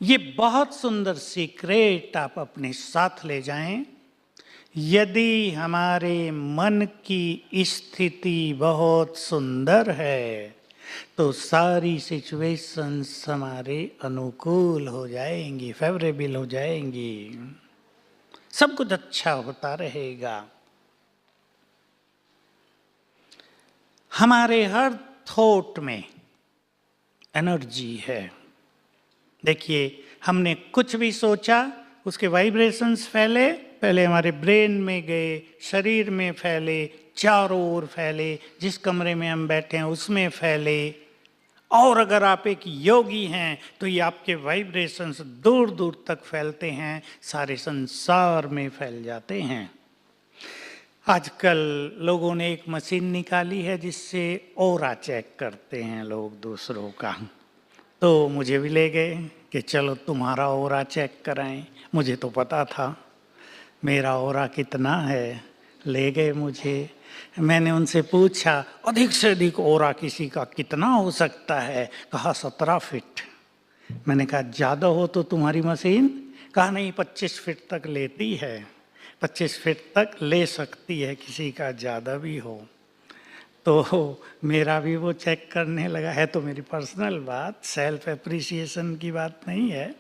ये बहुत सुंदर सीक्रेट आप अपने साथ ले जाएं। यदि हमारे मन की स्थिति बहुत सुंदर है तो सारी सिचुएशंस हमारे अनुकूल हो जाएंगी, फेवरेबल हो जाएंगी, सब कुछ अच्छा होता रहेगा। हमारे हर थॉट में एनर्जी है। देखिए, हमने कुछ भी सोचा, उसके वाइब्रेशंस फैले, पहले हमारे ब्रेन में गए, शरीर में फैले, चारों ओर फैले, जिस कमरे में हम बैठे हैं उसमें फैले। और अगर आप एक योगी हैं तो ये आपके वाइब्रेशंस दूर दूर तक फैलते हैं, सारे संसार में फैल जाते हैं। आजकल लोगों ने एक मशीन निकाली है जिससे ऑरा चेक करते हैं लोग दूसरों का। तो मुझे भी ले गए कि चलो तुम्हारा ऑरा चेक कराएं। मुझे तो पता था मेरा ऑरा कितना है, ले गए मुझे। मैंने उनसे पूछा अधिक से अधिक ऑरा किसी का कितना हो सकता है? कहा 17 फीट। मैंने कहा ज़्यादा हो तो तुम्हारी मशीन? कहा नहीं, 25 फीट तक लेती है, 25 फीट तक ले सकती है, किसी का ज़्यादा भी हो। तो मेरा भी वो चेक करने लगा। है तो मेरी पर्सनल बात, सेल्फ एप्रिसिएशन की बात नहीं है,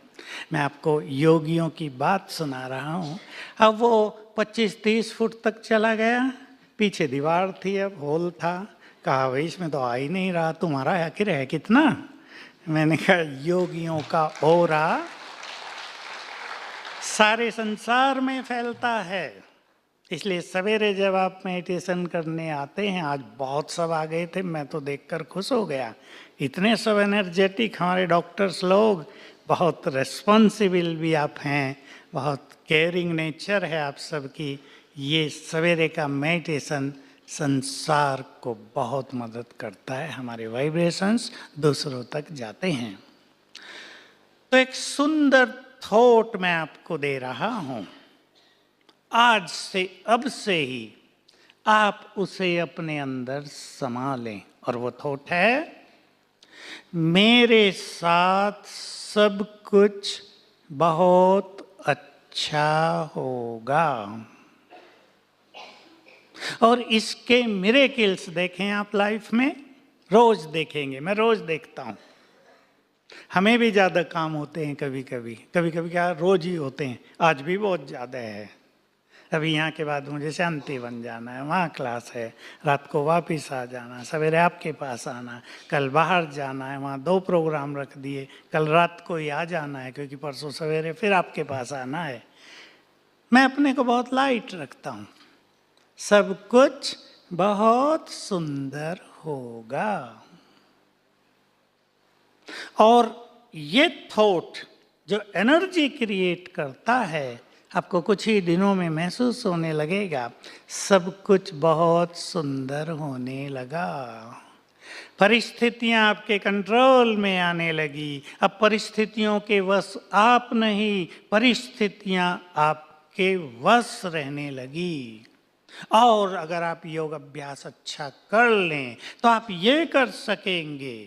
मैं आपको योगियों की बात सुना रहा हूँ। अब वो 25-30 फुट तक चला गया, पीछे दीवार थी, अब होल था। कहा भाई इसमें तो आ ही नहीं रहा, तुम्हारा आखिर है कितना? मैंने कहा योगियों का ऑरा सारे संसार में फैलता है। इसलिए सवेरे जब आप मेडिटेशन करने आते हैं, आज बहुत सब आ गए थे, मैं तो देखकर खुश हो गया। इतने सब एनर्जेटिक हमारे डॉक्टर्स लोग, बहुत रिस्पॉन्सिबल भी आप हैं, बहुत केयरिंग नेचर है आप सबकी। ये सवेरे का मेडिटेशन संसार को बहुत मदद करता है, हमारे वाइब्रेशंस दूसरों तक जाते हैं। तो एक सुंदर थॉट मैं आपको दे रहा हूं, आज से, अब से ही आप उसे अपने अंदर समा लें। और वो थॉट है, मेरे साथ सब कुछ बहुत अच्छा होगा। और इसके मिरेकल्स देखें आप लाइफ में, रोज देखेंगे, मैं रोज देखता हूं। हमें भी ज़्यादा काम होते हैं कभी कभी, कभी कभी क्या रोज ही होते हैं, आज भी बहुत ज़्यादा है। अभी यहाँ के बाद मुझे शांति बन जाना है, वहाँ क्लास है, रात को वापस आ जाना, सवेरे आपके पास आना, कल बाहर जाना है, वहाँ 2 प्रोग्राम रख दिए, कल रात को ही आ जाना है क्योंकि परसों सवेरे फिर आपके पास आना है। मैं अपने को बहुत लाइट रखता हूँ, सब कुछ बहुत सुंदर होगा। और ये थॉट जो एनर्जी क्रिएट करता है, आपको कुछ ही दिनों में महसूस होने लगेगा सब कुछ बहुत सुंदर होने लगा। परिस्थितियां आपके कंट्रोल में आने लगी। अब परिस्थितियों के वश आप नहीं, परिस्थितियां आपके वश रहने लगी। और अगर आप योग अभ्यास अच्छा कर लें तो आप ये कर सकेंगे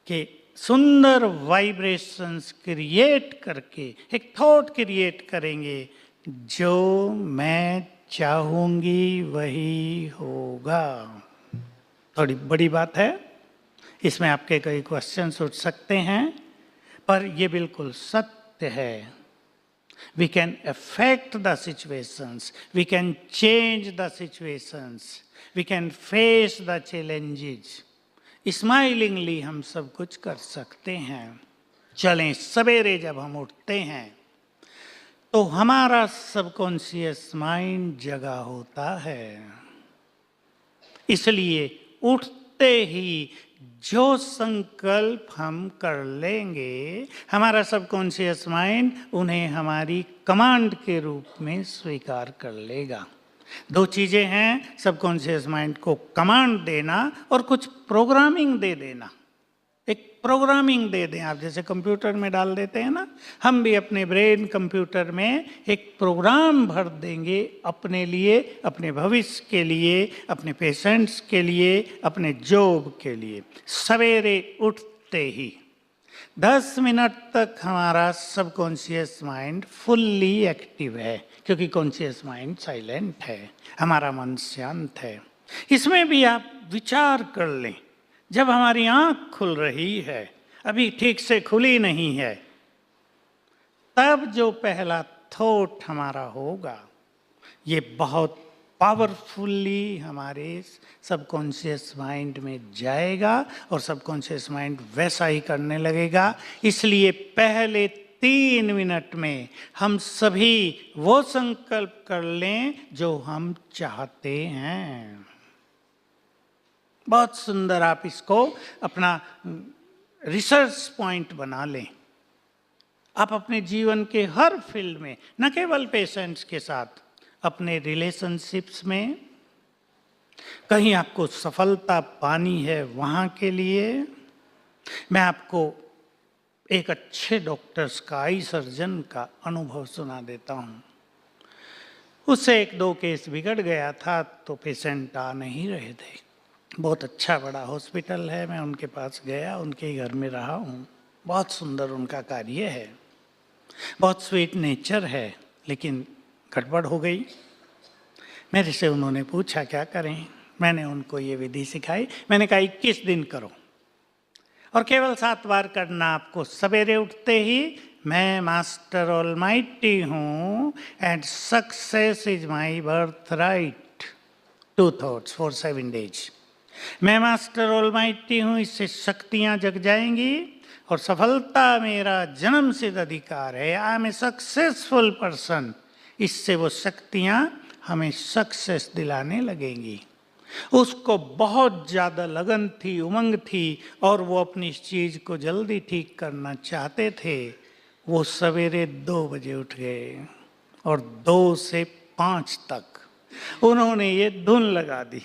कि सुंदर वाइब्रेशंस क्रिएट करके एक थॉट क्रिएट करेंगे, जो मैं चाहूंगी वही होगा। थोड़ी बड़ी बात है, इसमें आपके कई क्वेश्चंस उठ सकते हैं, पर ये बिल्कुल सत्य है। We can affect the situations, we can change the situations, we can face the challenges. Smilingly हम सब कुछ कर सकते हैं। चलें, सवेरे जब हम उठते हैं तो हमारा सबकॉन्शियस माइंड जगा होता है, इसलिए उठते ही जो संकल्प हम कर लेंगे, हमारा सबकॉन्शियस माइंड उन्हें हमारी कमांड के रूप में स्वीकार कर लेगा। 2 चीजें हैं, सबकॉन्शियस माइंड को कमांड देना और कुछ प्रोग्रामिंग दे देना। एक प्रोग्रामिंग दे दें आप, जैसे कंप्यूटर में डाल देते हैं ना, हम भी अपने ब्रेन कंप्यूटर में एक प्रोग्राम भर देंगे अपने लिए, अपने भविष्य के लिए, अपने पेशेंट्स के लिए, अपने जॉब के लिए। सवेरे उठते ही 10 मिनट तक हमारा सबकॉन्शियस माइंड फुल्ली एक्टिव है, क्योंकि कॉन्शियस माइंड साइलेंट है, हमारा मन शांत है। इसमें भी आप विचार कर लें, जब हमारी आंख खुल रही है, अभी ठीक से खुली नहीं है, तब जो पहला थॉट हमारा होगा, ये बहुत पावरफुली हमारे सबकॉन्शियस माइंड में जाएगा और सबकॉन्शियस माइंड वैसा ही करने लगेगा। इसलिए पहले 3 मिनट में हम सभी वो संकल्प कर लें जो हम चाहते हैं। बहुत सुंदर, आप इसको अपना रिसर्च पॉइंट बना लें। आप अपने जीवन के हर फील्ड में, न केवल पेशेंट्स के साथ, अपने रिलेशनशिप्स में, कहीं आपको सफलता पानी है वहाँ के लिए, मैं आपको एक अच्छे डॉक्टर्स का, आई सर्जन का अनुभव सुना देता हूँ। उससे 1-2 केस बिगड़ गया था तो पेशेंट आ नहीं रहे थे। बहुत अच्छा बड़ा हॉस्पिटल है, मैं उनके पास गया, उनके घर में रहा हूँ। बहुत सुंदर उनका कार्य है, बहुत स्वीट नेचर है, लेकिन गड़बड़ हो गई। मेरे से उन्होंने पूछा क्या करें, मैंने उनको ये विधि सिखाई। मैंने कहा 21 दिन करो और केवल 7 बार करना आपको। सवेरे उठते ही मैं मास्टर ऑलमाइटी हूँ and success is my birth right, 2 thoughts for 7 days. मैं मास्टर ऑलमाइटी हूँ, इससे शक्तियाँ जग जाएंगी और सफलता मेरा जन्म सिद्ध अधिकार है। I am a successful person. इससे वो शक्तियाँ हमें सक्सेस दिलाने लगेंगी। उसको बहुत ज़्यादा लगन थी, उमंग थी और वो अपनी इस चीज़ को जल्दी ठीक करना चाहते थे। वो सवेरे 2 बजे उठ गए और 2 से 5 तक उन्होंने ये धुन लगा दी।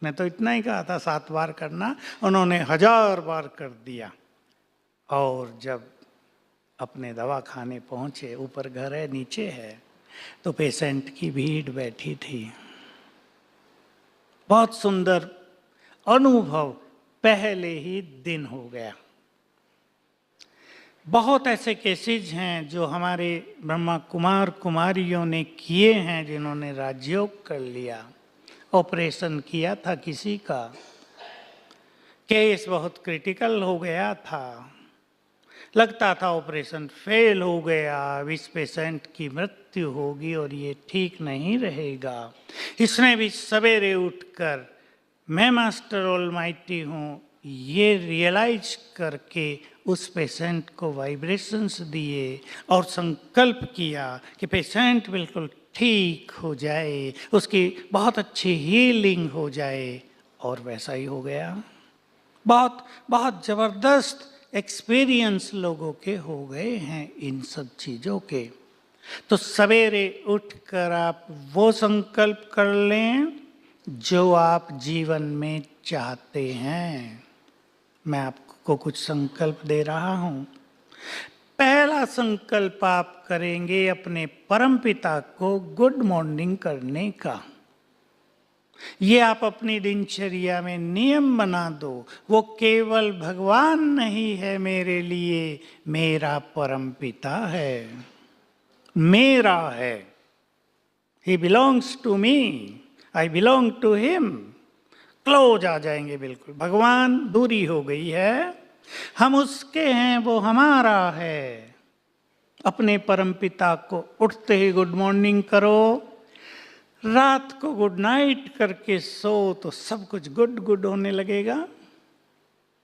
मैं तो इतना ही कहा था 7 बार करना, उन्होंने 1000 बार कर दिया। और जब अपने दवाखाने पहुँचे, ऊपर घर है नीचे है, तो पेशेंट की भीड़ बैठी थी। बहुत सुंदर अनुभव पहले ही दिन हो गया। बहुत ऐसे केसेज हैं जो हमारे ब्रह्मा कुमार कुमारियों ने किए हैं, जिन्होंने राजयोग कर लिया। ऑपरेशन किया था किसी का, केस बहुत क्रिटिकल हो गया था, लगता था ऑपरेशन फेल हो गया, इस पेशेंट की मृत्यु होगी और ये ठीक नहीं रहेगा। इसने भी सवेरे उठकर मैं मास्टर ऑलमाइटी हूँ ये रियलाइज करके उस पेशेंट को वाइब्रेशंस दिए और संकल्प किया कि पेशेंट बिल्कुल ठीक हो जाए, उसकी बहुत अच्छी हीलिंग हो जाए, और वैसा ही हो गया। बहुत बहुत ज़बरदस्त एक्सपीरियंस लोगों के हो गए हैं इन सब चीज़ों के। तो सवेरे उठकर आप वो संकल्प कर लें जो आप जीवन में चाहते हैं। मैं आपको कुछ संकल्प दे रहा हूँ। पहला संकल्प आप करेंगे अपने परमपिता को गुड मॉर्निंग करने का। ये आप अपनी दिनचर्या में नियम बना दो। वो केवल भगवान नहीं है मेरे लिए, मेरा परमपिता है, मेरा है। He belongs to me, I belong to him। Close आ जाएंगे बिल्कुल। भगवान दूरी हो गई है, हम उसके हैं, वो हमारा है। अपने परमपिता को उठते ही गुड मॉर्निंग करो, रात को गुड नाइट करके सो तो सब कुछ गुड गुड होने लगेगा।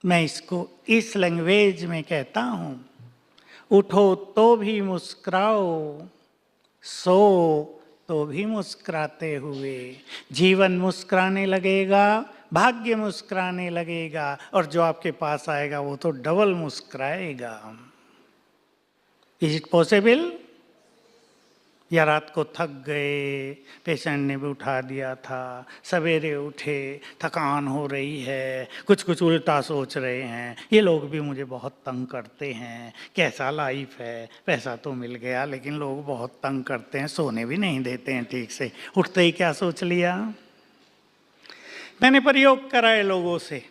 मैं इसको इस लैंग्वेज में कहता हूँ, उठो तो भी मुस्कुराओ, सो तो भी मुस्कुराते हुए। जीवन मुस्कुराने लगेगा, भाग्य मुस्कुराने लगेगा, और जो आपके पास आएगा वो तो डबल मुस्कुराएगा। Is it possible? या रात को थक गए, पेशेंट ने भी उठा दिया था, सवेरे उठे, थकान हो रही है, कुछ कुछ उल्टा सोच रहे हैं, ये लोग भी मुझे बहुत तंग करते हैं, कैसा लाइफ है, पैसा तो मिल गया लेकिन लोग बहुत तंग करते हैं, सोने भी नहीं देते हैं ठीक से। उठते ही क्या सोच लिया? मैंने प्रयोग कराए लोगों से,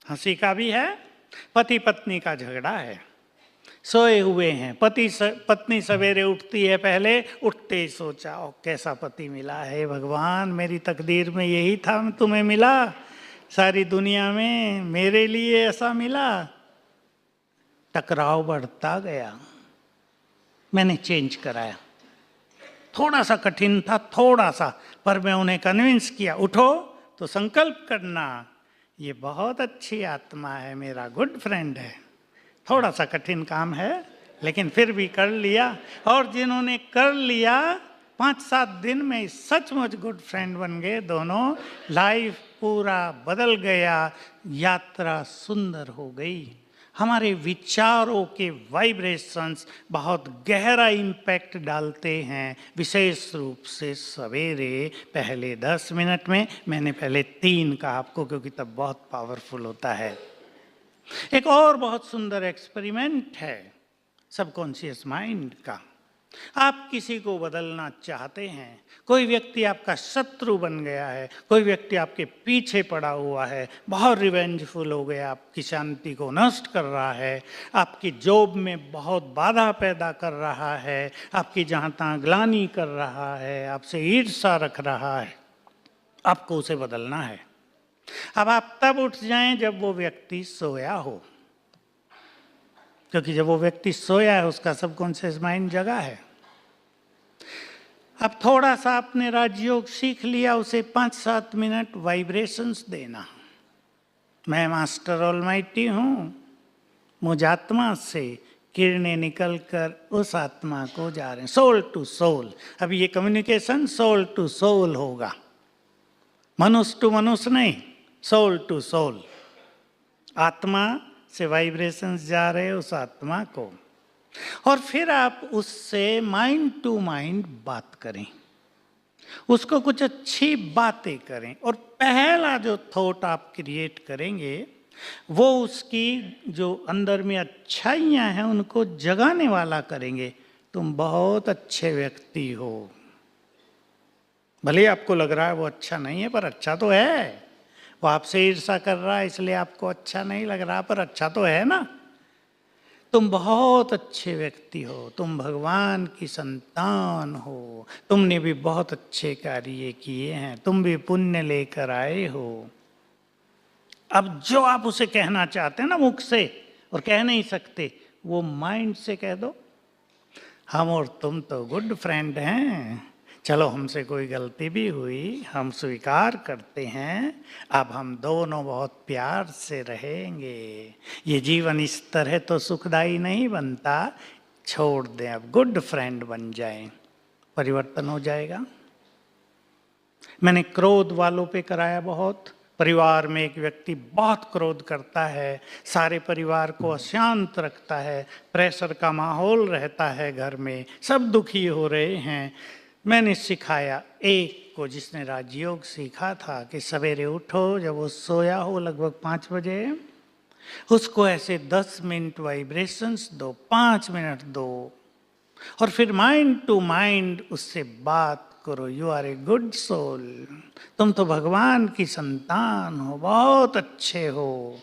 हंसी का भी है पति पत्नी का झगड़ा है, सोए हुए हैं, पत्नी सवेरे उठती है, पहले उठते ही सोचा ओ कैसा पति मिला है भगवान, मेरी तकदीर में यही था तुम्हें मिला, सारी दुनिया में मेरे लिए ऐसा मिला। टकराव बढ़ता गया, मैंने चेंज कराया, थोड़ा सा कठिन था, थोड़ा सा, पर मैं उन्हें कन्विंस किया, उठो तो संकल्प करना, ये बहुत अच्छी आत्मा है, मेरा गुड फ्रेंड है। थोड़ा सा कठिन काम है लेकिन फिर भी कर लिया, और जिन्होंने कर लिया 5-7 दिन में सचमुच गुड फ्रेंड बन गए दोनों, लाइफ पूरा बदल गया, यात्रा सुंदर हो गई। हमारे विचारों के वाइब्रेशंस बहुत गहरा इम्पैक्ट डालते हैं, विशेष रूप से सवेरे पहले 10 मिनट में। मैंने पहले 3 कहा आपको क्योंकि तब बहुत पावरफुल होता है। एक और बहुत सुंदर एक्सपेरिमेंट है सबकॉन्शियस माइंड का। आप किसी को बदलना चाहते हैं, कोई व्यक्ति आपका शत्रु बन गया है, कोई व्यक्ति आपके पीछे पड़ा हुआ है, बहुत रिवेंजफुल हो गया, आपकी शांति को नष्ट कर रहा है, आपकी जॉब में बहुत बाधा पैदा कर रहा है, आपकी जहाँ तहाँ ग्लानि कर रहा है, आपसे ईर्ष्या रख रहा है, आपको उसे बदलना है। अब आप तब उठ जाएं जब वो व्यक्ति सोया हो, क्योंकि जब वो व्यक्ति सोया है उसका सबकॉन्शियस माइंड जगा है। अब थोड़ा सा आपने राजयोग सीख लिया, उसे 5-7 मिनट वाइब्रेशंस देना। मैं मास्टर ऑलमाइटी हूँ, मुझ आत्मा से किरणें निकलकर उस आत्मा को जा रहे हैं, सोल टू सोल। अब ये कम्युनिकेशन सोल टू सोल होगा, मनुष्य टू मनुष्य नहीं, सोल टू सोल। आत्मा से वाइब्रेशंस जा रहे उस आत्मा को, और फिर आप उससे माइंड टू माइंड बात करें, उसको कुछ अच्छी बातें करें, और पहला जो थॉट आप क्रिएट करेंगे वो उसकी जो अंदर में अच्छाइयाँ हैं उनको जगाने वाला करेंगे। तुम बहुत अच्छे व्यक्ति हो, भले आपको लग रहा है वो अच्छा नहीं है पर अच्छा तो है, वो आपसे ईर्ष्या कर रहा है इसलिए आपको अच्छा नहीं लग रहा, पर अच्छा तो है ना। तुम बहुत अच्छे व्यक्ति हो, तुम भगवान की संतान हो, तुमने भी बहुत अच्छे कार्य किए हैं, तुम भी पुण्य लेकर आए हो। अब जो आप उसे कहना चाहते हैं ना मुख से और कह नहीं सकते, वो माइंड से कह दो। हम और तुम तो गुड फ्रेंड हैं, चलो हमसे कोई गलती भी हुई हम स्वीकार करते हैं, अब हम दोनों बहुत प्यार से रहेंगे, ये जीवन इस तरह तो सुखदायी नहीं बनता, छोड़ दें, अब गुड फ्रेंड बन जाएं, परिवर्तन हो जाएगा। मैंने क्रोध वालों पे कराया बहुत। परिवार में एक व्यक्ति बहुत क्रोध करता है, सारे परिवार को अशांत रखता है, प्रेशर का माहौल रहता है घर में, सब दुखी हो रहे हैं। मैंने सिखाया एक को, जिसने राजयोग सीखा था, कि सवेरे उठो, जब वो सोया हो लगभग 5 बजे, उसको ऐसे 10 मिनट वाइब्रेशंस दो, 5 मिनट दो, और फिर माइंड टू माइंड उससे बात करो। You are a good soul, तुम तो भगवान की संतान हो, बहुत अच्छे हो,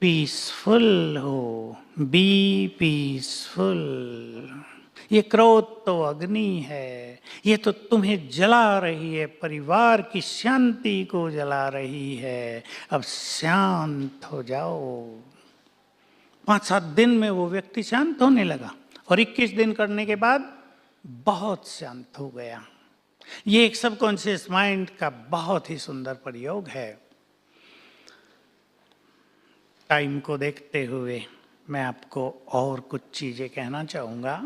पीसफुल हो, बी पीसफुल। ये क्रोध तो अग्नि है, ये तो तुम्हें जला रही है, परिवार की शांति को जला रही है, अब शांत हो जाओ। 5-7 दिन में वो व्यक्ति शांत होने लगा, और 21 दिन करने के बाद बहुत शांत हो गया। ये एक सबकॉन्शियस माइंड का बहुत ही सुंदर प्रयोग है। टाइम को देखते हुए मैं आपको और कुछ चीजें कहना चाहूँगा।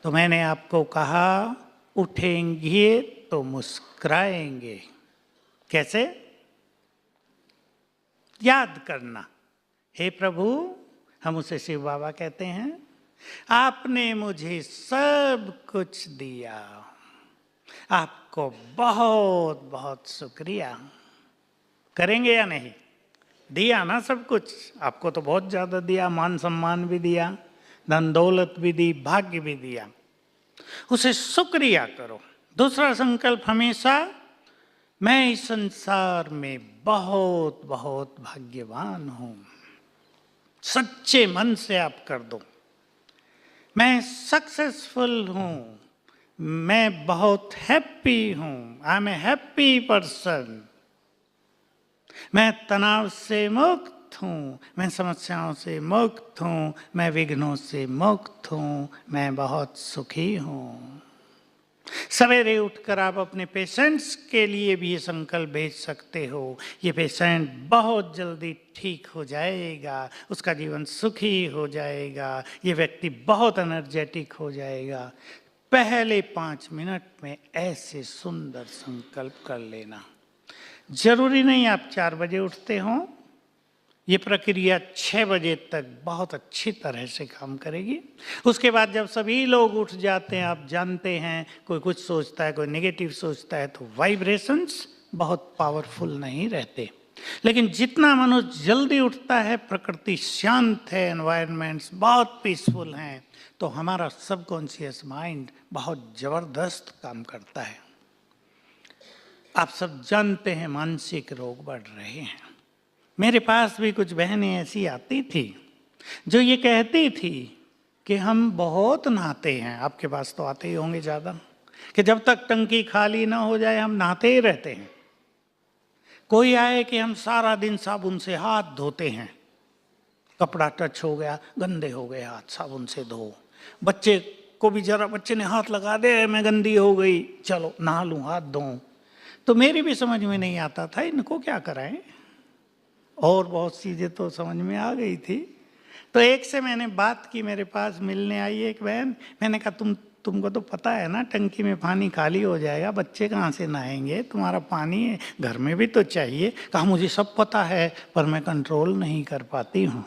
तो मैंने आपको कहा उठेंगे तो मुस्कुराएंगे। कैसे? याद करना, हे प्रभु, हम उसे शिव बाबा कहते हैं, आपने मुझे सब कुछ दिया, आपको बहुत बहुत शुक्रिया। करेंगे या नहीं? दिया ना सब कुछ, आपको तो बहुत ज़्यादा दिया, मान सम्मान भी दिया, धन दौलत भी दी, भाग्य भी दिया, उसे शुक्रिया करो। दूसरा संकल्प हमेशा, मैं इस संसार में बहुत बहुत भाग्यवान हूँ। सच्चे मन से आप कर दो। मैं सक्सेसफुल हूं, मैं बहुत हैप्पी हूं, I am a happy person, मैं तनाव से मुक्त हूँ, मैं समस्याओं से मुक्त हूँ, मैं विघ्नों से मुक्त हूँ, मैं बहुत सुखी हूँ। सवेरे उठकर आप अपने पेशेंट्स के लिए भी ये संकल्प भेज सकते हो, ये पेशेंट बहुत जल्दी ठीक हो जाएगा, उसका जीवन सुखी हो जाएगा, ये व्यक्ति बहुत एनर्जेटिक हो जाएगा। पहले 5 मिनट में ऐसे सुंदर संकल्प कर लेना। जरूरी नहीं आप 4 बजे उठते हो, ये प्रक्रिया 6 बजे तक बहुत अच्छी तरह से काम करेगी। उसके बाद जब सभी लोग उठ जाते हैं, आप जानते हैं कोई कुछ सोचता है, कोई नेगेटिव सोचता है, तो वाइब्रेशंस बहुत पावरफुल नहीं रहते। लेकिन जितना मनुष्य जल्दी उठता है, प्रकृति शांत है, एनवायरनमेंट्स बहुत पीसफुल हैं, तो हमारा सबकॉन्शियस माइंड बहुत जबरदस्त काम करता है। आप सब जानते हैं मानसिक रोग बढ़ रहे हैं। मेरे पास भी कुछ बहनें ऐसी आती थी जो ये कहती थी कि हम बहुत नहाते हैं, आपके पास तो आते ही होंगे ज़्यादा, कि जब तक टंकी खाली ना हो जाए हम नहाते ही रहते हैं। कोई आए कि हम सारा दिन साबुन से हाथ धोते हैं, कपड़ा टच हो गया, गंदे हो गए हाथ, साबुन से धो। बच्चे को भी जरा, बच्चे ने हाथ लगा दे, मैं गंदी हो गई, चलो नहा लूँ, हाथ धोऊं। तो मेरी भी समझ में नहीं आता था इनको क्या कराएं, और बहुत चीज़ें तो समझ में आ गई थी। तो एक से मैंने बात की, मेरे पास मिलने आई एक बहन, मैंने कहा तुमको तो पता है ना टंकी में पानी खाली हो जाएगा, बच्चे कहाँ से नहाएंगे, तुम्हारा पानी घर में भी तो चाहिए। कहा मुझे सब पता है पर मैं कंट्रोल नहीं कर पाती हूँ।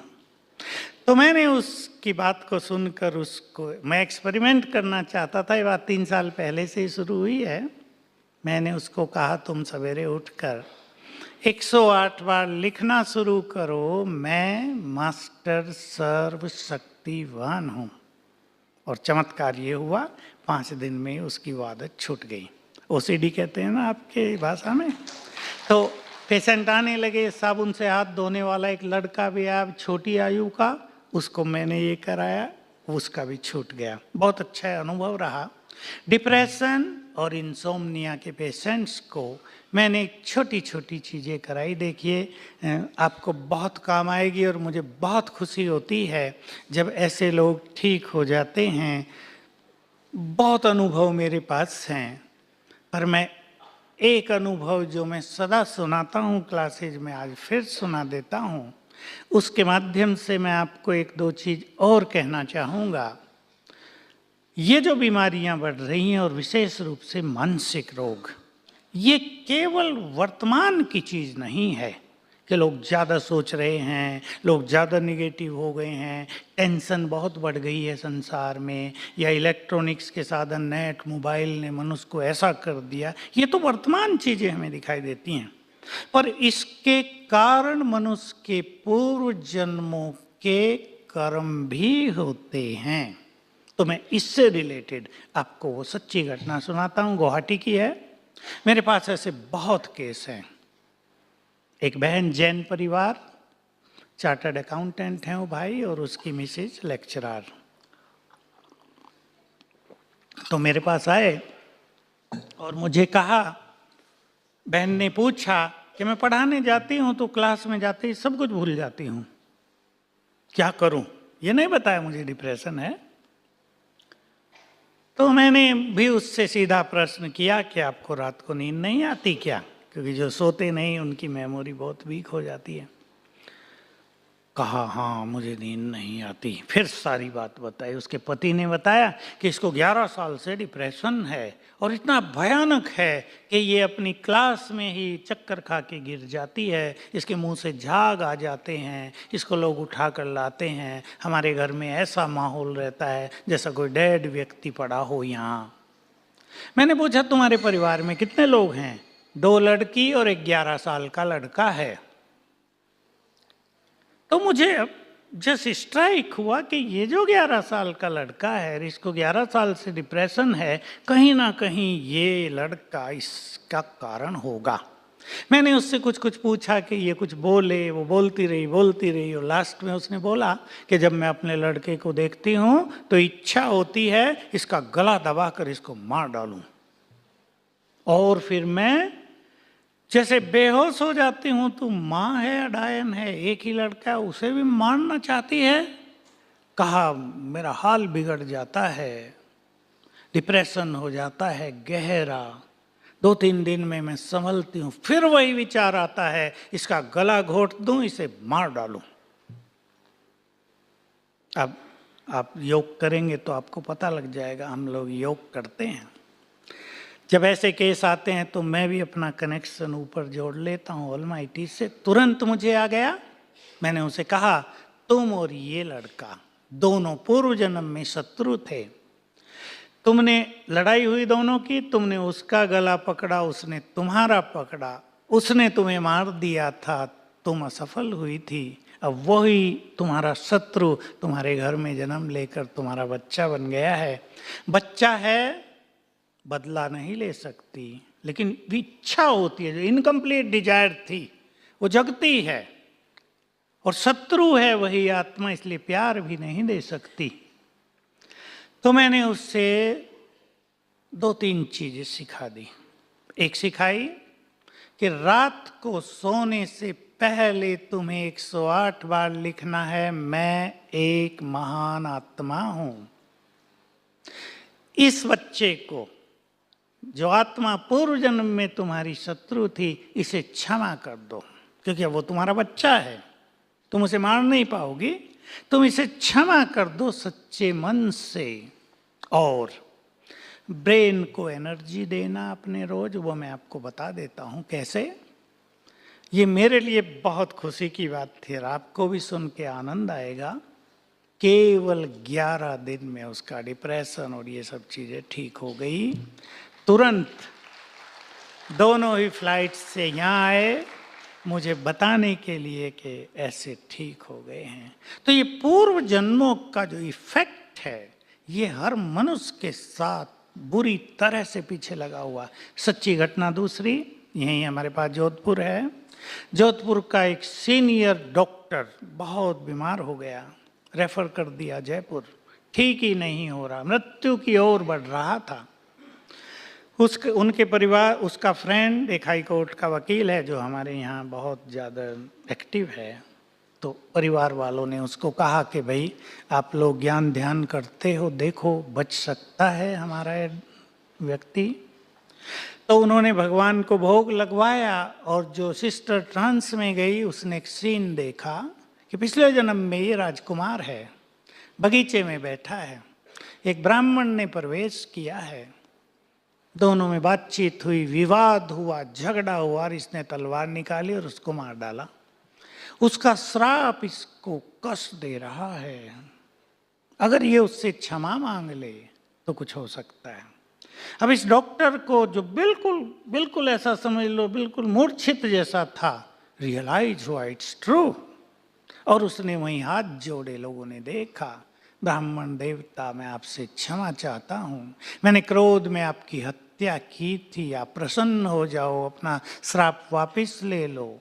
तो मैंने उसकी बात को सुनकर उसको, मैं एक्सपेरिमेंट करना चाहता था, ये बात 3 साल पहले से ही शुरू हुई है। मैंने उसको कहा तुम सवेरे उठकर 108 बार लिखना शुरू करो, मैं मास्टर सर्वशक्तिवान हूँ। और चमत्कार ये हुआ, 5 दिन में उसकी आदत छूट गई। ओसीडी कहते हैं ना आपके भाषा में। तो पेशेंट आने लगे, साबुन से हाथ धोने वाला एक लड़का भी आया छोटी आयु का, उसको मैंने ये कराया, उसका भी छूट गया। बहुत अच्छा अनुभव रहा। डिप्रेशन और इंसोम्निया के पेशेंट्स को मैंने छोटी छोटी चीज़ें कराई। देखिए आपको बहुत काम आएगी और मुझे बहुत खुशी होती है जब ऐसे लोग ठीक हो जाते हैं। बहुत अनुभव मेरे पास हैं, पर मैं एक अनुभव जो मैं सदा सुनाता हूँ क्लासेज में, आज फिर सुना देता हूँ। उसके माध्यम से मैं आपको 1-2 चीज़ और कहना चाहूँगा। ये जो बीमारियां बढ़ रही हैं और विशेष रूप से मानसिक रोग, ये केवल वर्तमान की चीज़ नहीं है कि लोग ज़्यादा सोच रहे हैं, लोग ज़्यादा निगेटिव हो गए हैं, टेंशन बहुत बढ़ गई है संसार में, या इलेक्ट्रॉनिक्स के साधन, नेट, मोबाइल ने मनुष्य को ऐसा कर दिया। ये तो वर्तमान चीज़ें हमें दिखाई देती हैं, पर इसके कारण मनुष्य के पूर्व जन्मों के कर्म भी होते हैं। तो मैं इससे रिलेटेड आपको वो सच्ची घटना सुनाता हूँ, गुवाहाटी की है। मेरे पास ऐसे बहुत केस हैं। एक बहन, जैन परिवार, चार्टर्ड अकाउंटेंट हैं वो भाई, और उसकी मिसेज लेक्चरर। तो मेरे पास आए और मुझे कहा, बहन ने पूछा कि मैं पढ़ाने जाती हूँ तो क्लास में जाते ही सब कुछ भूल जाती हूँ, क्या करूँ। ये नहीं बताया मुझे डिप्रेशन है। तो मैंने भी उससे सीधा प्रश्न किया कि आपको रात को नींद नहीं आती क्या, क्योंकि जो सोते नहीं उनकी मेमोरी बहुत वीक हो जाती है। कहा हाँ मुझे नींद नहीं आती। फिर सारी बात बताई। उसके पति ने बताया कि इसको 11 साल से डिप्रेशन है और इतना भयानक है कि ये अपनी क्लास में ही चक्कर खा के गिर जाती है, इसके मुंह से झाग आ जाते हैं, इसको लोग उठा कर लाते हैं, हमारे घर में ऐसा माहौल रहता है जैसा कोई डेड व्यक्ति पड़ा हो यहाँ। मैंने पूछा तुम्हारे परिवार में कितने लोग हैं? 2 लड़की और एक 11 साल का लड़का है। तो मुझे अब जस्ट स्ट्राइक हुआ कि ये जो 11 साल का लड़का है, इसको 11 साल से डिप्रेशन है, कहीं ना कहीं ये लड़का इसका कारण होगा। मैंने उससे कुछ कुछ पूछा कि ये कुछ बोले, वो बोलती रही और लास्ट में उसने बोला कि जब मैं अपने लड़के को देखती हूँ तो इच्छा होती है इसका गला दबाकर इसको मार डालूं, और फिर मैं जैसे बेहोश हो जाती हूँ। तो माँ है या डायन है, एक ही लड़का है, उसे भी मारना चाहती है। कहा मेरा हाल बिगड़ जाता है, डिप्रेशन हो जाता है गहरा। 2-3 दिन में मैं संभलती हूँ, फिर वही विचार आता है इसका गला घोट दूं, इसे मार डालूं। अब आप योग करेंगे तो आपको पता लग जाएगा, हम लोग योग करते हैं। जब ऐसे केस आते हैं तो मैं भी अपना कनेक्शन ऊपर जोड़ लेता हूँ ऑलमाइटी से। तुरंत मुझे आ गया, मैंने उसे कहा तुम और ये लड़का दोनों पूर्व जन्म में शत्रु थे, तुमने लड़ाई हुई दोनों की, तुमने उसका गला पकड़ा, उसने तुम्हारा पकड़ा, उसने तुम्हें मार दिया था, तुम असफल हुई थी। अब वही तुम्हारा शत्रु तुम्हारे घर में जन्म लेकर तुम्हारा बच्चा बन गया है। बच्चा है, बदला नहीं ले सकती, लेकिन इच्छा होती है, जो इनकम्प्लीट डिजायर थी वो जगती है, और शत्रु है वही आत्मा, इसलिए प्यार भी नहीं दे सकती। तो मैंने उससे 2-3 चीजें सिखा दी। एक सिखाई कि रात को सोने से पहले तुम्हें 108 बार लिखना है मैं एक महान आत्मा हूं। इस बच्चे को, जो आत्मा पूर्व जन्म में तुम्हारी शत्रु थी, इसे क्षमा कर दो, क्योंकि वो तुम्हारा बच्चा है, तुम उसे मार नहीं पाओगी। तुम इसे क्षमा कर दो सच्चे मन से। और ब्रेन को एनर्जी देना अपने रोज, वो मैं आपको बता देता हूं कैसे। ये मेरे लिए बहुत खुशी की बात थी और आपको भी सुन के आनंद आएगा। केवल 11 दिन में उसका डिप्रेशन और ये सब चीजें ठीक हो गई। तुरंत दोनों ही फ्लाइट से यहाँ आए मुझे बताने के लिए कि ऐसे ठीक हो गए हैं। तो ये पूर्व जन्मों का जो इफेक्ट है, ये हर मनुष्य के साथ बुरी तरह से पीछे लगा हुआ। सच्ची घटना दूसरी, यहीं हमारे पास जोधपुर है। जोधपुर का एक सीनियर डॉक्टर बहुत बीमार हो गया, रेफर कर दिया जयपुर, ठीक ही नहीं हो रहा, मृत्यु की ओर बढ़ रहा था। उनके परिवार, उसका फ्रेंड एक हाई कोर्ट का वकील है जो हमारे यहाँ बहुत ज़्यादा एक्टिव है। तो परिवार वालों ने उसको कहा कि भाई आप लोग ज्ञान ध्यान करते हो, देखो बच सकता है हमारा व्यक्ति। तो उन्होंने भगवान को भोग लगवाया, और जो सिस्टर ट्रांस में गई उसने एक सीन देखा कि पिछले जन्म में ये राजकुमार है, बगीचे में बैठा है, एक ब्राह्मण ने प्रवेश किया है, दोनों में बातचीत हुई, विवाद हुआ, झगड़ा हुआ, और इसने तलवार निकाली और उसको मार डाला। उसका श्राप इसको कष्ट दे रहा है, अगर ये उससे क्षमा मांग ले तो कुछ हो सकता है। अब इस डॉक्टर को, जो बिल्कुल ऐसा समझ लो बिल्कुल मूर्छित जैसा था, रियलाइज हुआ इट्स ट्रू, और उसने वहीं हाथ जोड़े। लोगों ने देखा, ब्राह्मण देवता मैं आपसे क्षमा चाहता हूँ, मैंने क्रोध में आपकी हत्या की थी, आप प्रसन्न हो जाओ, अपना श्राप वापस ले लो।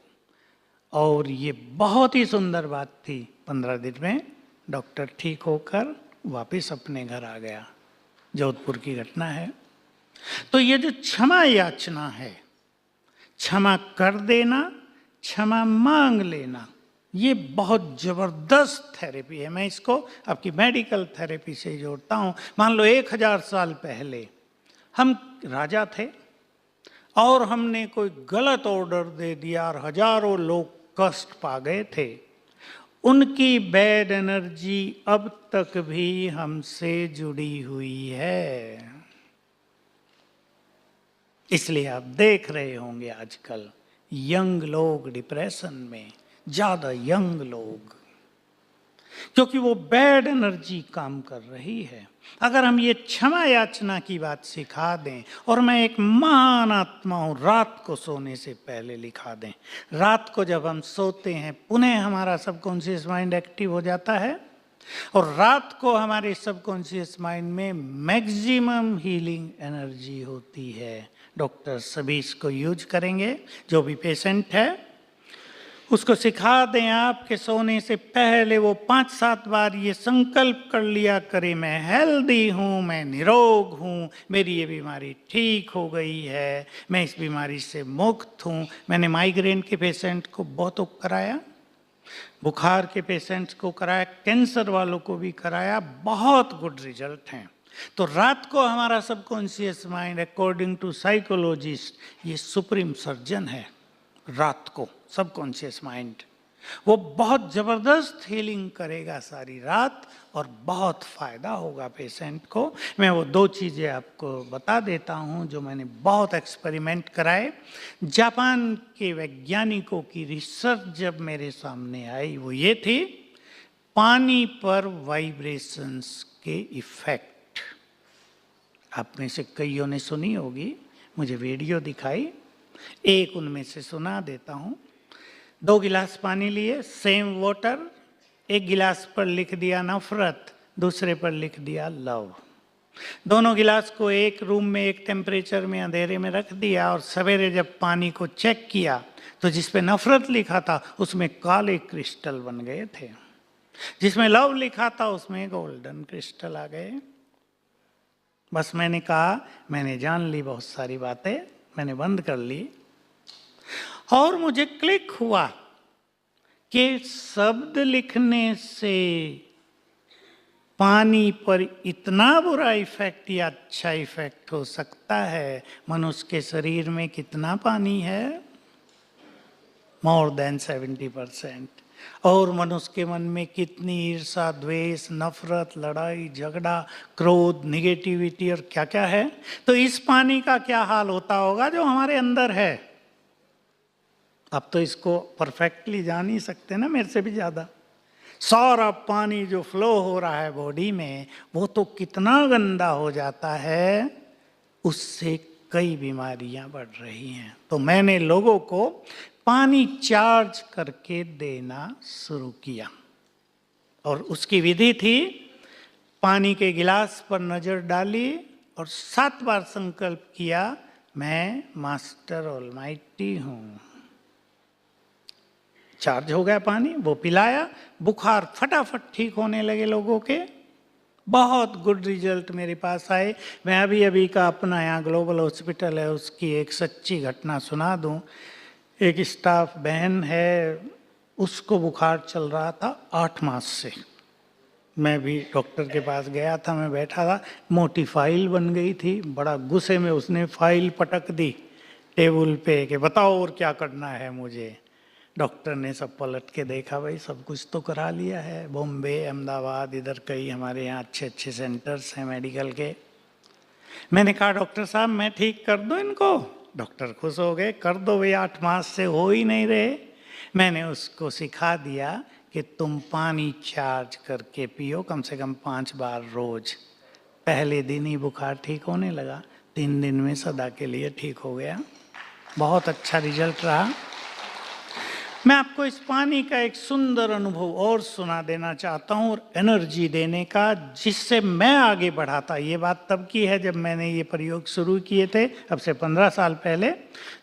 और ये बहुत ही सुंदर बात थी, 15 दिन में डॉक्टर ठीक होकर वापस अपने घर आ गया। जोधपुर की घटना है। तो ये जो क्षमा याचना है, क्षमा कर देना, क्षमा मांग लेना, ये बहुत जबरदस्त थेरेपी है। मैं इसको आपकी मेडिकल थेरेपी से जोड़ता हूँ। मान लो 1000 साल पहले हम राजा थे और हमने कोई गलत ऑर्डर दे दिया और हजारों लोग कष्ट पा गए थे, उनकी बैड एनर्जी अब तक भी हमसे जुड़ी हुई है। इसलिए आप देख रहे होंगे आजकल यंग लोग डिप्रेशन में, ज्यादा यंग लोग, क्योंकि वो बैड एनर्जी काम कर रही है। अगर हम ये क्षमा याचना की बात सिखा दें, और मैं एक महान आत्मा हूं, रात को सोने से पहले लिखा दें, रात को जब हम सोते हैं पुनः हमारा सबकॉन्शियस माइंड एक्टिव हो जाता है, और रात को हमारे सबकॉन्शियस माइंड में मैक्सिमम हीलिंग एनर्जी होती है। डॉक्टर सभी इसको यूज करेंगे। जो भी पेशेंट है उसको सिखा दें आप कि सोने से पहले वो 5-7 बार ये संकल्प कर लिया करे, मैं हेल्दी हूँ, मैं निरोग हूँ, मेरी ये बीमारी ठीक हो गई है, मैं इस बीमारी से मुक्त हूँ। मैंने माइग्रेन के पेशेंट को बहुत कराया, बुखार के पेशेंट्स को कराया, कैंसर वालों को भी कराया, बहुत गुड रिजल्ट हैं। तो रात को हमारा subconscious mind according to psychologist ये सुप्रीम सर्जन है। रात को सबकॉन्शियस माइंड वो बहुत ज़बरदस्त हीलिंग करेगा सारी रात और बहुत फ़ायदा होगा पेशेंट को। मैं वो 2 चीज़ें आपको बता देता हूँ जो मैंने बहुत एक्सपेरिमेंट कराए। जापान के वैज्ञानिकों की रिसर्च जब मेरे सामने आई वो ये थी, पानी पर वाइब्रेशंस के इफ़ेक्ट। आप में से कईयों ने सुनी होगी, मुझे वीडियो दिखाई, एक उनमें से सुना देता हूँ। 2 गिलास पानी लिए, सेम वाटर, एक गिलास पर लिख दिया नफरत, दूसरे पर लिख दिया लव। दोनों गिलास को एक रूम में एक टेम्परेचर में अंधेरे में रख दिया और सवेरे जब पानी को चेक किया तो जिस पे नफरत लिखा था उसमें काले क्रिस्टल बन गए थे, जिसमें लव लिखा था उसमें गोल्डन क्रिस्टल आ गए। बस मैंने कहा, मैंने जान ली बहुत सारी बातें, मैंने बंद कर ली और मुझे क्लिक हुआ कि शब्द लिखने से पानी पर इतना बुरा इफेक्ट या अच्छा इफेक्ट हो सकता है। मनुष्य के शरीर में कितना पानी है? More than 70%। और मनुष्य के मन में कितनी ईर्ष्या, द्वेष, नफरत, लड़ाई, झगड़ा, क्रोध, निगेटिविटी और क्या क्या है। तो इस पानी का क्या हाल होता होगा जो हमारे अंदर है? अब तो इसको परफेक्टली जान ही सकते ना, मेरे से भी ज़्यादा। सारा पानी जो फ्लो हो रहा है बॉडी में वो तो कितना गंदा हो जाता है, उससे कई बीमारियां बढ़ रही हैं। तो मैंने लोगों को पानी चार्ज करके देना शुरू किया और उसकी विधि थी, पानी के गिलास पर नजर डाली और 7 बार संकल्प किया, मैं मास्टर ऑलमाइटी हूं। चार्ज हो गया पानी, वो पिलाया, बुखार फटाफट ठीक होने लगे लोगों के। बहुत गुड रिजल्ट मेरे पास आए। मैं अभी अभी का अपना यहाँ ग्लोबल हॉस्पिटल है उसकी एक सच्ची घटना सुना दूं। एक स्टाफ बहन है, उसको बुखार चल रहा था 8 मास से। मैं भी डॉक्टर के पास गया था, मैं बैठा था, मोटी फाइल बन गई थी। बड़ा गुस्से में उसने फाइल पटक दी टेबल पे कि बताओ और क्या करना है मुझे। डॉक्टर ने सब पलट के देखा, भाई सब कुछ तो करा लिया है, बॉम्बे, अहमदाबाद, इधर कई हमारे यहाँ अच्छे अच्छे सेंटर्स हैं मेडिकल के। मैंने कहा डॉक्टर साहब मैं ठीक कर दूं इनको? डॉक्टर खुश हो गए, कर दो भाई, 8 मास से हो ही नहीं रहे। मैंने उसको सिखा दिया कि तुम पानी चार्ज करके पियो कम से कम 5 बार रोज। पहले दिन ही बुखार ठीक होने लगा, 3 दिन में सदा के लिए ठीक हो गया। बहुत अच्छा रिजल्ट रहा। मैं आपको इस पानी का एक सुंदर अनुभव और सुना देना चाहता हूँ, और एनर्जी देने का, जिससे मैं आगे बढ़ा था। ये बात तब की है जब मैंने ये प्रयोग शुरू किए थे, अब से 15 साल पहले।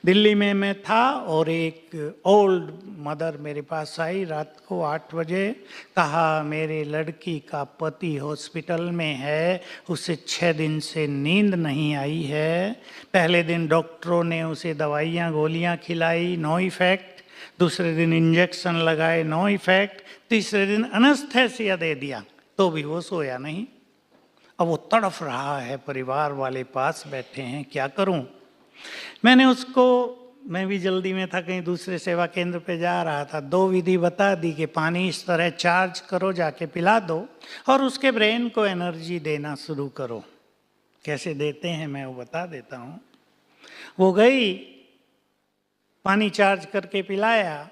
दिल्ली में मैं था और एक ओल्ड मदर मेरे पास आई रात को 8 बजे। कहा मेरे लड़की का पति हॉस्पिटल में है, उसे 6 दिन से नींद नहीं आई है। पहले दिन डॉक्टरों ने उसे दवाइयाँ गोलियाँ खिलाई, नो इफेक्ट। दूसरे दिन इंजेक्शन लगाए, नो इफेक्ट। तीसरे दिन एनेस्थेसिया दे दिया तो भी वो सोया नहीं। अब वो तड़फ रहा है, परिवार वाले पास बैठे हैं, क्या करूं? मैंने उसको, मैं भी जल्दी में था, कहीं दूसरे सेवा केंद्र पे जा रहा था, 2 विधि बता दी कि पानी इस तरह चार्ज करो, जाके पिला दो, और उसके ब्रेन को एनर्जी देना शुरू करो। कैसे देते हैं मैं वो बता देता हूँ। वो गई, पानी चार्ज करके पिलाया,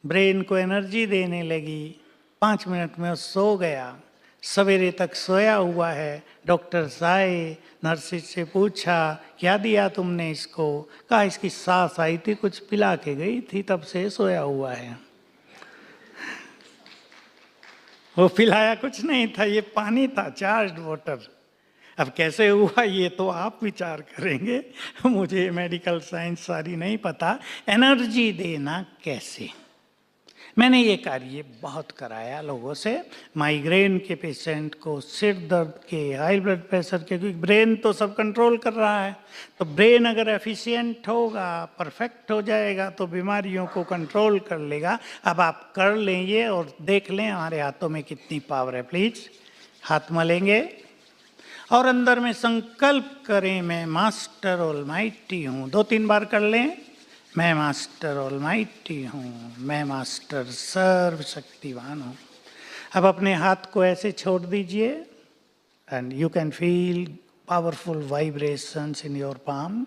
ब्रेन को एनर्जी देने लगी, 5 मिनट में वो सो गया। सवेरे तक सोया हुआ है। डॉक्टर आए, नर्सिस से पूछा क्या दिया तुमने इसको? कहा इसकी सास आई थी, कुछ पिला के गई थी, तब से सोया हुआ है। वो पिलाया कुछ नहीं था, ये पानी था, चार्ज्ड वाटर। अब कैसे हुआ ये तो आप विचार करेंगे, मुझे मेडिकल साइंस सारी नहीं पता। एनर्जी देना कैसे, मैंने ये कार्य बहुत कराया लोगों से। माइग्रेन के पेशेंट को, सिर दर्द के, हाई ब्लड प्रेशर के, क्योंकि ब्रेन तो सब कंट्रोल कर रहा है। तो ब्रेन अगर एफिशिएंट होगा, परफेक्ट हो जाएगा, तो बीमारियों को कंट्रोल कर लेगा। अब आप कर लें ये और देख लें हमारे हाथों में कितनी पावर है। प्लीज हाथ मलेंगे और अंदर में संकल्प करें, मैं मास्टर ऑलमाइटी हूँ। 2-3 बार कर लें, मैं मास्टर ऑलमाइटी हूँ, मैं मास्टर सर्वशक्तिवान हूँ। अब अपने हाथ को ऐसे छोड़ दीजिए and you can feel powerful vibrations in your palm.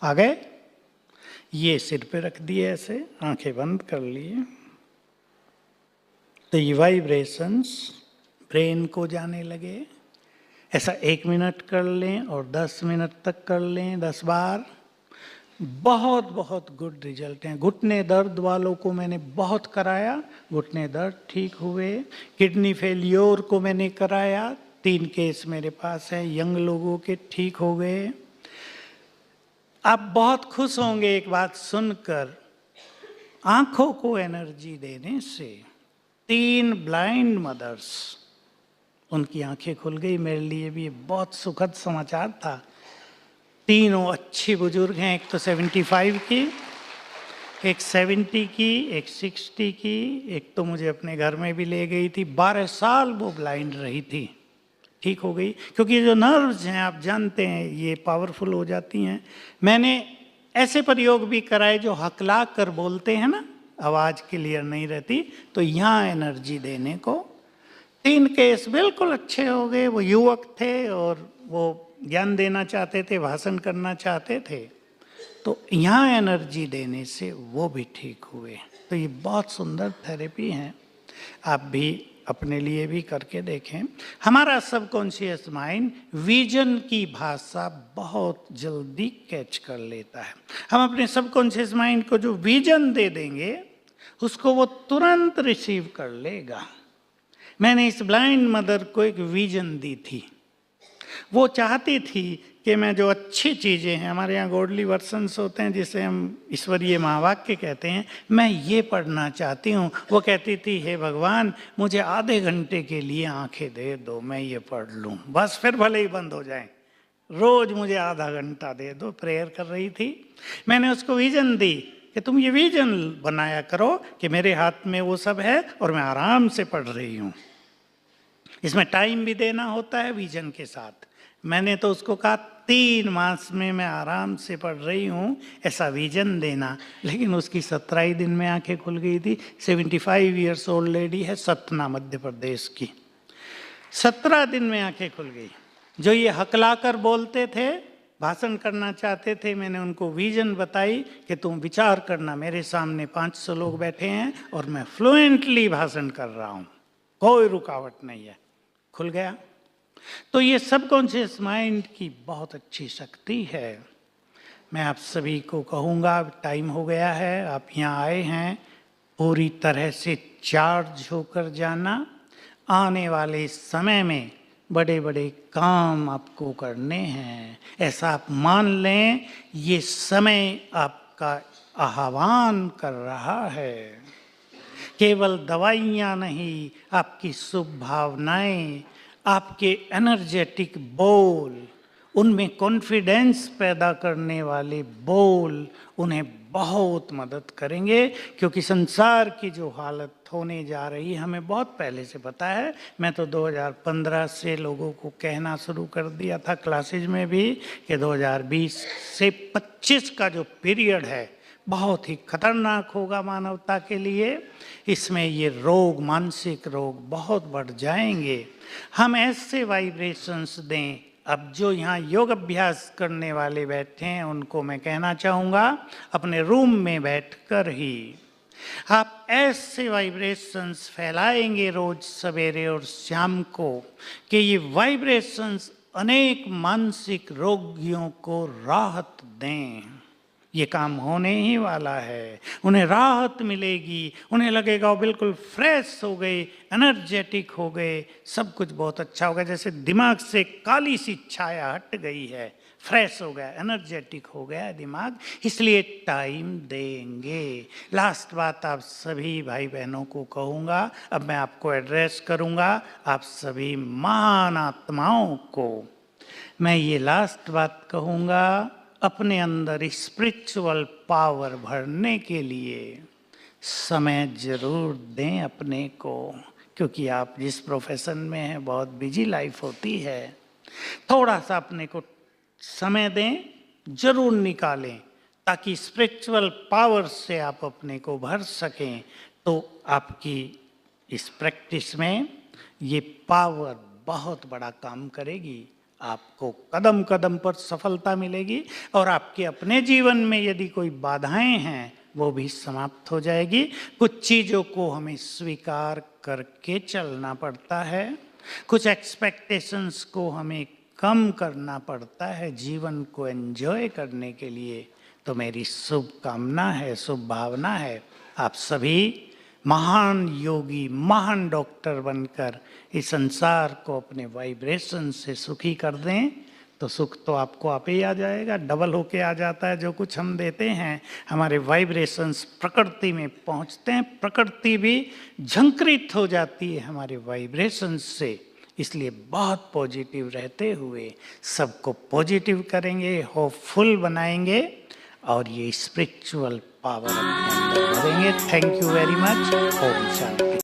आ गए? ये सिर पे रख दिए, ऐसे आंखें बंद कर लिए। तो ये वाइब्रेशंस ब्रेन को जाने लगे। ऐसा 1 मिनट कर लें और 10 मिनट तक कर लें, 10 बार। बहुत बहुत गुड रिजल्ट हैं। घुटने दर्द वालों को मैंने बहुत कराया, घुटने दर्द ठीक हुए। किडनी फेलियोर को मैंने कराया, 3 केस मेरे पास है, यंग लोगों के ठीक हो गए। आप बहुत खुश होंगे एक बात सुनकर, आंखों को एनर्जी देने से 3 ब्लाइंड मदर्स, उनकी आंखें खुल गई। मेरे लिए भी बहुत सुखद समाचार था। 3 अच्छी बुजुर्ग हैं, एक तो 75 की, एक 70 की, एक 60 की, एक तो मुझे अपने घर में भी ले गई थी। 12 साल वो ब्लाइंड रही थी, ठीक हो गई। क्योंकि जो नर्व्स हैं आप जानते हैं ये पावरफुल हो जाती हैं। मैंने ऐसे प्रयोग भी कराए जो हकला कर बोलते हैं ना, आवाज़ क्लियर नहीं रहती, तो यहाँ एनर्जी देने को 3 केस बिल्कुल अच्छे हो गए। वो युवक थे और वो ज्ञान देना चाहते थे, भाषण करना चाहते थे, तो यहाँ एनर्जी देने से वो भी ठीक हुए। तो ये बहुत सुंदर थेरेपी है, आप भी अपने लिए भी करके देखें। हमारा सबकॉन्शियस माइंड विजन की भाषा बहुत जल्दी कैच कर लेता है। हम अपने सबकॉन्शियस माइंड को जो विजन दे देंगे उसको वो तुरंत रिसीव कर लेगा। मैंने इस ब्लाइंड मदर को एक विजन दी थी। वो चाहती थी कि मैं जो अच्छी चीज़ें हैं, हमारे यहाँ गॉडली वर्सन्स होते हैं जिसे हम ईश्वरीय महावाक्य कहते हैं, मैं ये पढ़ना चाहती हूँ। वो कहती थी, हे भगवान मुझे आधे घंटे के लिए आंखें दे दो, मैं ये पढ़ लूँ, बस फिर भले ही बंद हो जाए, रोज मुझे आधा घंटा दे दो। प्रेयर कर रही थी। मैंने उसको विजन दी कि तुम ये विजन बनाया करो कि मेरे हाथ में वो सब है और मैं आराम से पढ़ रही हूँ। इसमें टाइम भी देना होता है विजन के साथ। मैंने तो उसको कहा 3 मास में मैं आराम से पढ़ रही हूँ, ऐसा विजन देना। लेकिन उसकी 17 ही दिन में आंखें खुल गई थी। 75 ईयर्स ओल्ड लेडी है, सतना मध्य प्रदेश की। 17 दिन में आंखें खुल गई। जो ये हकलाकर बोलते थे, भाषण करना चाहते थे, मैंने उनको विजन बताई कि तुम विचार करना, मेरे सामने 500 लोग बैठे हैं और मैं फ्लुएंटली भाषण कर रहा हूँ, कोई रुकावट नहीं है। खुल गया। तो ये सबकॉन्शियस माइंड की बहुत अच्छी शक्ति है। मैं आप सभी को कहूँगा, टाइम हो गया है, आप यहाँ आए हैं, पूरी तरह से चार्ज होकर जाना। आने वाले समय में बड़े बड़े काम आपको करने हैं, ऐसा आप मान लें। ये समय आपका आह्वान कर रहा है। केवल दवाइयाँ नहीं, आपकी शुभ भावनाएं, आपके एनर्जेटिक बोल, उनमें कॉन्फिडेंस पैदा करने वाले बोल उन्हें बहुत मदद करेंगे। क्योंकि संसार की जो हालत होने जा रही है हमें बहुत पहले से पता है। मैं तो 2015 से लोगों को कहना शुरू कर दिया था क्लासेज में भी कि 2020 से 25 का जो पीरियड है बहुत ही खतरनाक होगा मानवता के लिए। इसमें ये रोग, मानसिक रोग बहुत बढ़ जाएंगे। हम ऐसे वाइब्रेशंस दें। अब जो यहाँ योग अभ्यास करने वाले बैठे हैं उनको मैं कहना चाहूँगा, अपने रूम में बैठकर ही आप ऐसे वाइब्रेशंस फैलाएंगे रोज सवेरे और शाम को कि ये वाइब्रेशंस अनेक मानसिक रोगियों को राहत दें। ये काम होने ही वाला है, उन्हें राहत मिलेगी, उन्हें लगेगा वो बिल्कुल फ्रेश हो गए, एनर्जेटिक हो गए, सब कुछ बहुत अच्छा होगा, जैसे दिमाग से काली सी छाया हट गई है, फ्रेश हो गया, एनर्जेटिक हो गया दिमाग, इसलिए टाइम देंगे। लास्ट बात आप सभी भाई बहनों को कहूँगा, अब मैं आपको एड्रेस करूँगा, आप सभी महान आत्माओं को मैं ये लास्ट बात कहूँगा, अपने अंदर स्पिरिचुअल पावर भरने के लिए समय जरूर दें अपने को, क्योंकि आप जिस प्रोफेशन में हैं बहुत बिजी लाइफ होती है, थोड़ा सा अपने को समय दें, जरूर निकालें, ताकि स्पिरिचुअल पावर से आप अपने को भर सकें। तो आपकी इस प्रैक्टिस में ये पावर बहुत बड़ा काम करेगी, आपको कदम कदम पर सफलता मिलेगी, और आपके अपने जीवन में यदि कोई बाधाएं हैं वो भी समाप्त हो जाएगी। कुछ चीज़ों को हमें स्वीकार करके चलना पड़ता है, कुछ एक्सपेक्टेशंस को हमें कम करना पड़ता है जीवन को एंजॉय करने के लिए। तो मेरी शुभकामना है, शुभ भावना है, आप सभी महान योगी, महान डॉक्टर बनकर इस संसार को अपने वाइब्रेशन से सुखी कर दें, तो सुख तो आपको आप ही आ जाएगा, डबल होके आ जाता है। जो कुछ हम देते हैं, हमारे वाइब्रेशंस प्रकृति में पहुंचते हैं, प्रकृति भी झंकृत हो जाती है हमारे वाइब्रेशंस से। इसलिए बहुत पॉजिटिव रहते हुए सबको पॉजिटिव करेंगे, होपफुल बनाएंगे, और ये स्पिरिचुअल पावर अपने अंदर भरेंगे। Thank you very much. ओम शांति।